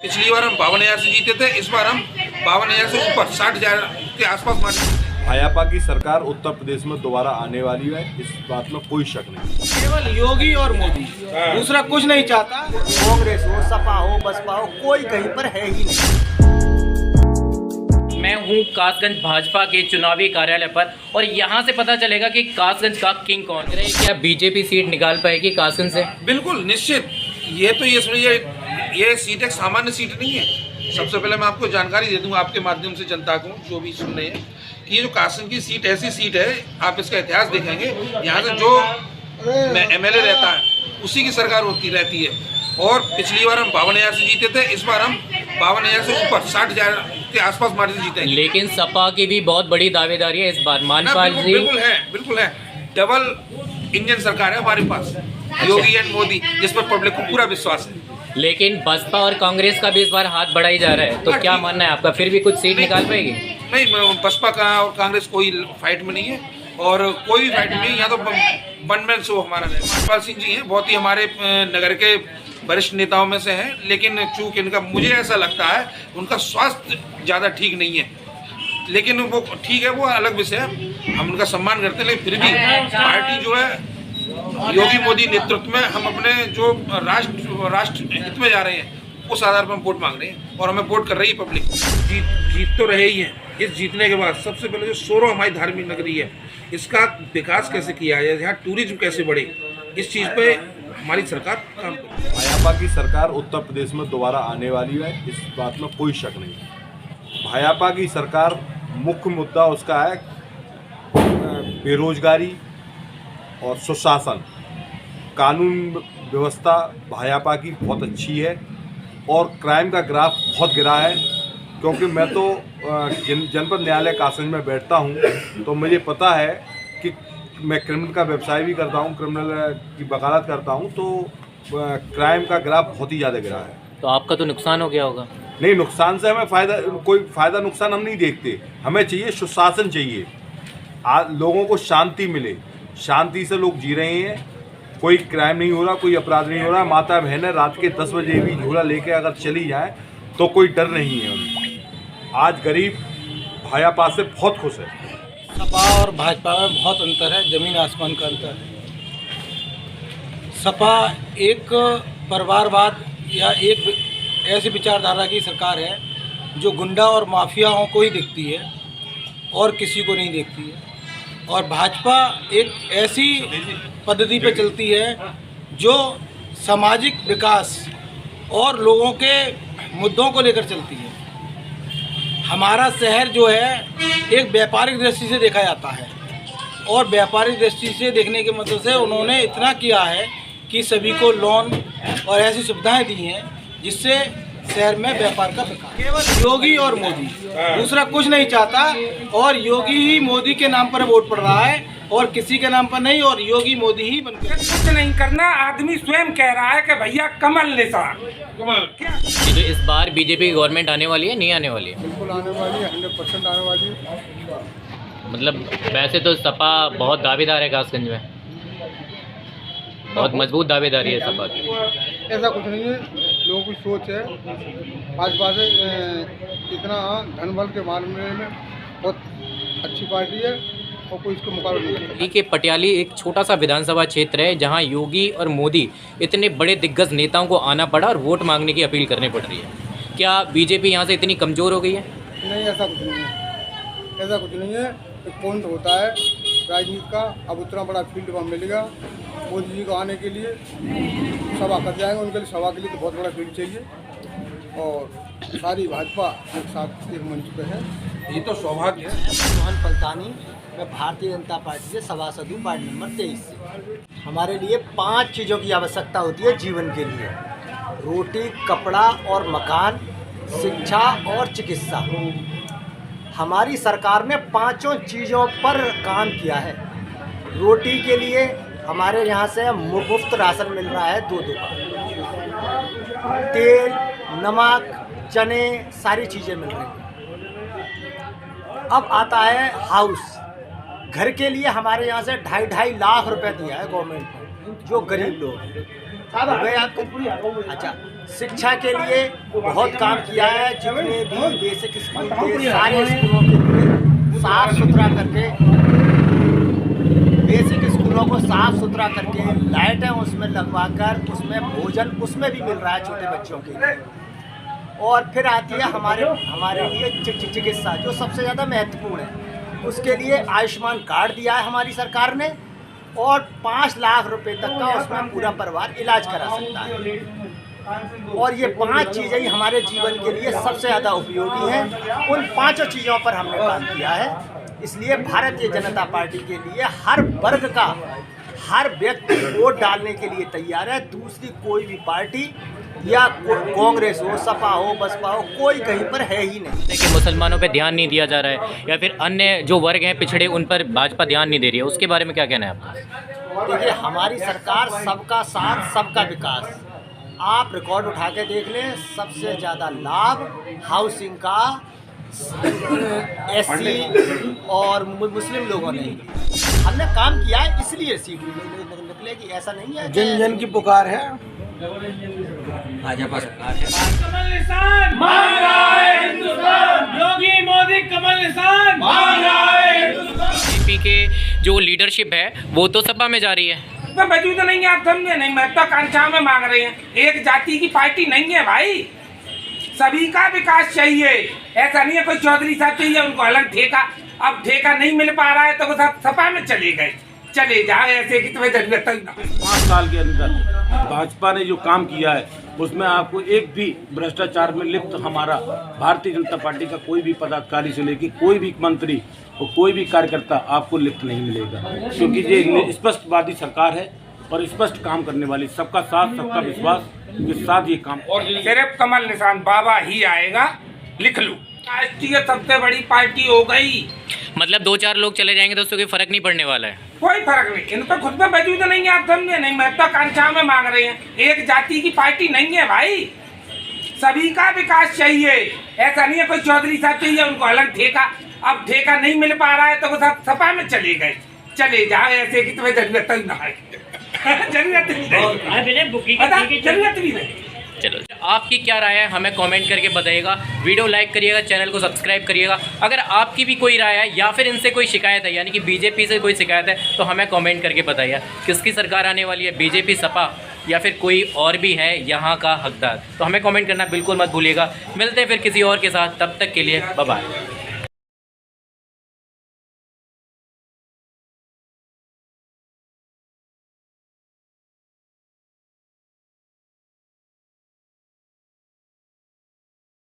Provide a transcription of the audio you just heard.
पिछली बार हम 52,000 से जीते थे, इस बार हम 52,000 से ऊपर 60,000 के आसपास मार्जिन। भाजपा की सरकार उत्तर प्रदेश में दोबारा आने वाली है, इस बात में कोई शक नहीं। केवल योगी और मोदी, दूसरा कुछ नहीं चाहता। कांग्रेस हो, सपा हो, बसपा हो, कोई कहीं पर है ही नहीं। मैं हूँ कासगंज भाजपा के चुनावी कार्यालय पर और यहाँ से पता चलेगा कि कासगंज का किंग कौन है। क्या बीजेपी सीट निकाल पाएगी कासगंज से? बिल्कुल निश्चित। ये तो ये समझिए, ये सीट एक सामान्य सीट नहीं है। सबसे पहले मैं आपको जानकारी दे दूँ आपके माध्यम से जनता को, जो भी सुन रहे हैं, कि ये जो कासगंज की सीट ऐसी सीट है, आप इसका इतिहास देखेंगे, यहाँ से जो MLA रहता है उसी की सरकार होती रहती है। और पिछली बार हम 52,000 से जीते थे, इस बार हम 52,000 से ऊपर 60,000 के आसपास मार्जिन जीतेंगे। लेकिन सपा की भी बहुत बड़ी दावेदारी है इस बार। मानपाल जी बिल्कुल है। डबल इंजन सरकार है हमारे पास, योगी एंड मोदी, जिस पर पब्लिक को पूरा विश्वास है। लेकिन बसपा और कांग्रेस का भी इस बार हाथ बढ़ाई जा रहा है, तो क्या मानना है आपका? फिर भी कुछ सीट निकाल पाएगी? नहीं, बसपा का और कांग्रेस कोई फाइट में नहीं है, और कोई भी फाइट में नहीं है। यहाँ तो वन मैन शो हमारा है। मानपाल सिंह जी हैं, बहुत ही हमारे नगर के वरिष्ठ नेताओं में से हैं, लेकिन चूँकि इनका, मुझे ऐसा लगता है, उनका स्वास्थ्य ज़्यादा ठीक नहीं है। लेकिन वो ठीक है, वो अलग विषय है, हम उनका सम्मान करते हैं। लेकिन फिर भी पार्टी जो है योगी मोदी नेतृत्व में, हम अपने जो राष्ट्र हित में जा रहे हैं, उस आधार पर हम वोट मांग रहे हैं, और हमें वोट कर रही है पब्लिक। जीत तो रहे ही हैं। इस जीतने के बाद सबसे पहले जो सोरो हमारी धार्मिक नगरी है, इसका विकास कैसे किया जाए, यहाँ टूरिज्म कैसे बढ़े, इस चीज़ पे हमारी सरकार काम कर रही है। भाजपा की सरकार उत्तर प्रदेश में दोबारा आने वाली है, इस बात में कोई शक नहीं। भाजपा की सरकार, मुख्य मुद्दा उसका है बेरोजगारी और सुशासन। कानून व्यवस्था भाजपा की बहुत अच्छी है, और क्राइम का ग्राफ बहुत गिरा है। क्योंकि मैं तो जनपद न्यायालय कासगंज में बैठता हूं, तो मुझे पता है कि मैं क्रिमिनल का व्यवसाय भी करता हूं, क्रिमिनल की वकालत करता हूं, तो क्राइम का ग्राफ बहुत ही ज़्यादा गिरा है। तो आपका तो नुकसान हो गया होगा? नहीं, नुकसान से हमें कोई फ़ायदा नुकसान हम नहीं देखते। हमें चाहिए सुशासन चाहिए, लोगों को शांति मिले, शांति से लोग जी रहे हैं, कोई क्राइम नहीं हो रहा, कोई अपराध नहीं हो रहा। माता बहनें रात के 10 बजे भी झूला लेके अगर चली जाए तो कोई डर नहीं है उन्हें। आज गरीब भाजपा से बहुत खुश है। सपा और भाजपा में बहुत अंतर है, जमीन आसमान का अंतर है। सपा एक परिवारवाद या एक ऐसी विचारधारा की सरकार है जो गुंडा और माफियाओं को ही देखती है और किसी को नहीं देखती है। और भाजपा एक ऐसी पद्धति पे चलती है जो सामाजिक विकास और लोगों के मुद्दों को लेकर चलती है। हमारा शहर जो है एक व्यापारिक दृष्टि से देखा जाता है, और व्यापारिक दृष्टि से देखने के मतलब से उन्होंने इतना किया है कि सभी को लोन और ऐसी सुविधाएं दी हैं जिससे शहर में व्यापार का विकास। केवल योगी और मोदी, दूसरा कुछ नहीं चाहता, और योगी ही मोदी के नाम पर वोट पड़ रहा है और किसी के नाम पर नहीं, और योगी मोदी ही बनकर। कुछ नहीं करना, आदमी स्वयं कह रहा है कि भैया कमल निशान क्या। तो इस बार बीजेपी की गवर्नमेंट आने वाली है, नहीं आने वाली है? बिल्कुल आने वाली है, 100% आने वाली है। मतलब वैसे तो सपा बहुत दावेदार है कासगंज में, बहुत मजबूत दावेदारी है सपा की। ऐसा कुछ नहीं है, लोगों की सोच है। भाजपा से इतना धन बल के मामले में बहुत अच्छी पार्टी है, और कोई इसके मुकाबले नहीं है। दिल्ली के पटियाली एक छोटा सा विधानसभा क्षेत्र है जहां योगी और मोदी इतने बड़े दिग्गज नेताओं को आना पड़ा और वोट मांगने की अपील करनी पड़ रही है। क्या बीजेपी यहां से इतनी कमज़ोर हो गई है? नहीं, ऐसा कुछ नहीं है, ऐसा कुछ नहीं है। एक पॉइंट होता है राजनीति का। अब उतना बड़ा फील्ड वहाँ मिलेगा मोदी जी को आने के लिए, सभा कर जाएंगे, उनके लिए सभा के लिए तो बहुत बड़ा फील्ड चाहिए, और सारी भाजपा एक साथ एक मंच पे है। ये तो सौभाग्य है। मोहन पलतानी, मैं भारतीय जनता पार्टी से सभासद हूँ, वार्ड नंबर 23 से। हमारे लिए 5 चीज़ों की आवश्यकता होती है जीवन के लिए: रोटी, कपड़ा और मकान, शिक्षा और चिकित्सा। हमारी सरकार ने 5 चीज़ों पर काम किया है। रोटी के लिए हमारे यहाँ से मुफ्त राशन मिल रहा है 2 का। तेल, नमक, चने, सारी चीज़ें मिल रही हैं। अब आता है हाउस। घर के लिए हमारे यहाँ से 2.5 लाख रुपए दिया है गवर्नमेंट ने, जो गरीब लोग हैं। हो गए आपके? अच्छा, शिक्षा के लिए बहुत काम किया है। जितने भी बेसिक स्कूल थे सारे स्कूलों के लिए साफ सुथरा करके, बेसिक स्कूलों को साफ सुथरा करके, लाइटें उसमें लगवाकर, उसमें भोजन उसमें भी मिल रहा है छोटे बच्चों के लिए। और फिर आती है हमारे लिए चिकित्सा, जो सबसे ज़्यादा महत्वपूर्ण है। उसके लिए आयुष्मान कार्ड दिया है हमारी सरकार ने, और 5 लाख रुपए तक का उसमें पूरा परिवार इलाज करा सकता है। और ये 5 चीज़ें ही हमारे जीवन के लिए सबसे ज़्यादा उपयोगी हैं। उन 5 चीज़ों पर हमने काम किया है। इसलिए भारतीय जनता पार्टी के लिए हर वर्ग का, हर व्यक्ति वोट डालने के लिए तैयार है। दूसरी कोई भी पार्टी या कांग्रेस हो, सपा हो, बसपा हो, कोई कहीं पर है ही नहीं। कि मुसलमानों पे ध्यान नहीं दिया जा रहा है या फिर अन्य जो वर्ग हैं पिछड़े, उन पर भाजपा ध्यान नहीं दे रही है, उसके बारे में क्या कहना है आपका? देखिए, हमारी सरकार सबका साथ सबका विकास, आप रिकॉर्ड उठा के देख लें, सबसे ज़्यादा लाभ हाउसिंग का SC और मुस्लिम लोगों ने हमने काम किया है, इसलिए सीट निकलेगी। ऐसा नहीं है। जन जन की पुकार है। भाजपा सरकार है। कमल निशान मांग रहा है हिंदुस्तान, योगी मोदी कमल निशान मांग रहा है हिंदुस्तान। बीजेपी के जो लीडरशिप है वो तो सपा में जा रही है, तो वजूद नहीं है, आप समझे नहीं, महत्वाकांक्षा में मांग रहे हैं। एक जाति की पार्टी नहीं है भाई, सभी का विकास चाहिए। ऐसा नहीं है कोई चौधरी साहब चाहिए उनको अलग ठेका, अब ठेका नहीं मिल पा रहा है तो वो सब सपा में चले गए, चले जाओ, ऐसे की तुम्हें जरूरत ही ना। 5 साल के अंदर भाजपा ने जो काम किया है उसमें आपको एक भी भ्रष्टाचार में लिप्त हमारा भारतीय जनता पार्टी का कोई भी पदाधिकारी से लेकर कोई भी मंत्री और कोई भी कार्यकर्ता आपको लिप्त नहीं मिलेगा, क्योंकि ये स्पष्टवादी सरकार है और स्पष्ट काम करने वाली, सबका साथ सबका विश्वास के साथ ये काम। और सिर्फ कमल निशान बाबा ही आएगा, लिख लो। राष्ट्रीय सबसे बड़ी पार्टी हो गई, मतलब 2-4 लोग चले जाएंगे तो उससे कोई फर्क नहीं पड़ने वाला है। कोई फर्क नहीं, इन पर खुद में वजूद नहीं है, आप समझे नहीं, महत्वाकांक्षा में मांग रहे हैं। एक जाति की पार्टी नहीं है भाई, सभी का विकास चाहिए। ऐसा नहीं है कोई चौधरी साहब चाहिए उनको अलग ठेका, अब ठेका नहीं मिल पा रहा है तो वो सब सपा में चले गए, चले जाओ, ऐसे की तुम्हें जरूरत ही ना है। जरूरत भी नहीं, जरूरत भी नहीं। चलो, आपकी क्या राय है हमें कमेंट करके बताइएगा। वीडियो लाइक करिएगा, चैनल को सब्सक्राइब करिएगा। अगर आपकी भी कोई राय है या फिर इनसे कोई शिकायत है, यानी कि बीजेपी से कोई शिकायत है, तो हमें कमेंट करके बताइए किसकी सरकार आने वाली है, बीजेपी, सपा या फिर कोई और भी है यहाँ का हकदार। तो हमें कमेंट करना बिल्कुल मत भूलिएगा। मिलते हैं फिर किसी और के साथ, तब तक के लिए बाय बाय।